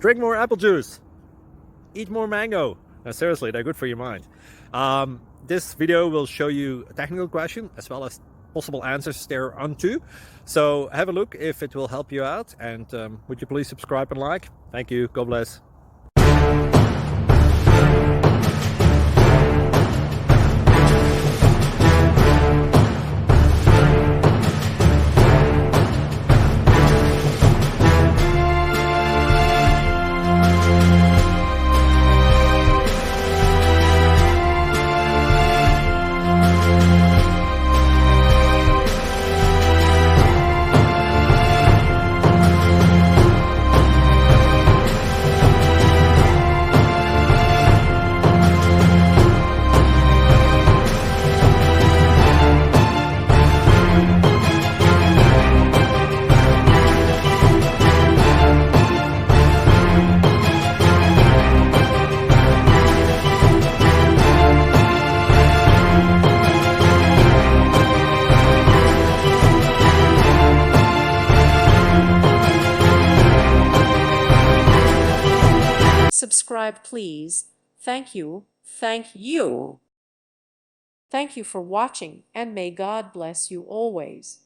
Drink more apple juice. Eat more mango. Seriously, they're good for your mind. This video will show you a technical question as well as possible answers thereunto. So have a look if it will help you out, and would you please subscribe and like? Thank you. God bless. Subscribe, please. Thank you. Thank you. Thank you for watching, and may God bless you always.